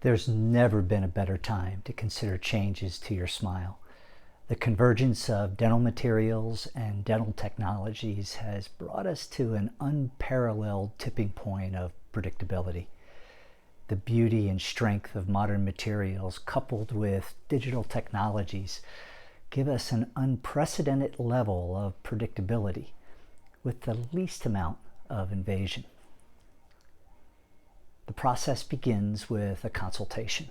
There's never been a better time to consider changes to your smile. The convergence of dental materials and dental technologies has brought us to an unparalleled tipping point of predictability. The beauty and strength of modern materials coupled with digital technologies give us an unprecedented level of predictability with the least amount of invasion. The process begins with a consultation.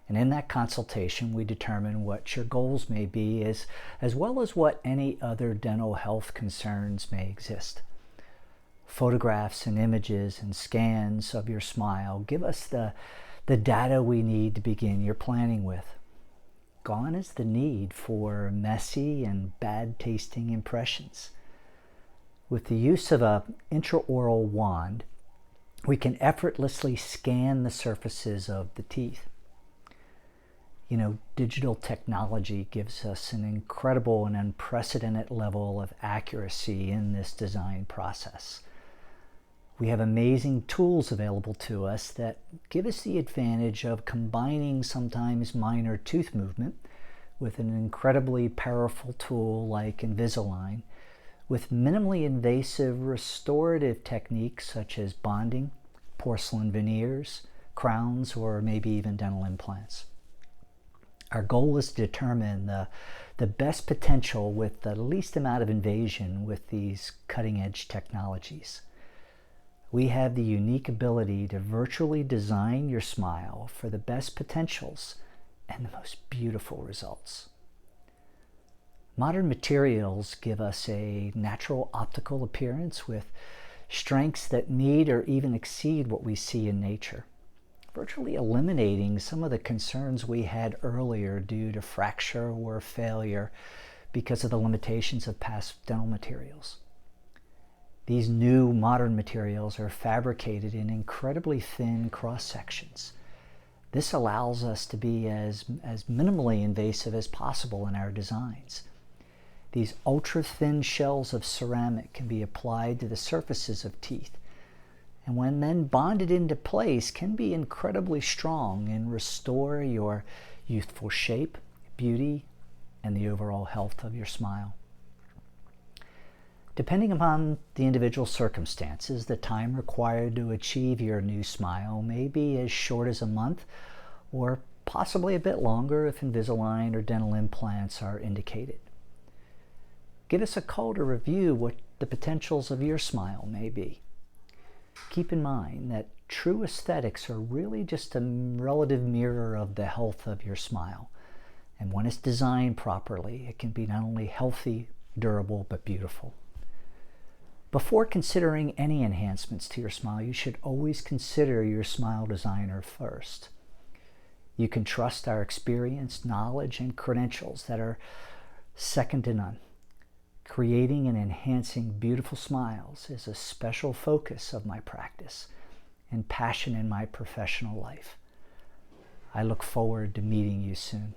And in that consultation, we determine what your goals may be as well as what any other dental health concerns may exist. Photographs and images and scans of your smile give us the data we need to begin your planning with. Gone is the need for messy and bad tasting impressions. With the use of an intraoral wand, we can effortlessly scan the surfaces of the teeth. Digital technology gives us an incredible and unprecedented level of accuracy in this design process. We have amazing tools available to us that give us the advantage of combining sometimes minor tooth movement with an incredibly powerful tool like Invisalign, with minimally invasive restorative techniques such as bonding, porcelain veneers, crowns, or maybe even dental implants. Our goal is to determine the best potential with the least amount of invasion with these cutting-edge technologies. We have the unique ability to virtually design your smile for the best potentials and the most beautiful results. Modern materials give us a natural optical appearance with strengths that meet or even exceed what we see in nature, virtually eliminating some of the concerns we had earlier due to fracture or failure because of the limitations of past dental materials. These new modern materials are fabricated in incredibly thin cross sections. This allows us to be as minimally invasive as possible in our designs. These ultra-thin shells of ceramic can be applied to the surfaces of teeth, and when then bonded into place can be incredibly strong and restore your youthful shape, beauty, and the overall health of your smile. Depending upon the individual circumstances, the time required to achieve your new smile may be as short as a month or possibly a bit longer if Invisalign or dental implants are indicated. Give us a call to review what the potentials of your smile may be. Keep in mind that true aesthetics are really just a relative mirror of the health of your smile. And when it's designed properly, it can be not only healthy, durable, but beautiful. Before considering any enhancements to your smile, you should always consider your smile designer first. You can trust our experience, knowledge, and credentials that are second to none. Creating and enhancing beautiful smiles is a special focus of my practice and passion in my professional life. I look forward to meeting you soon.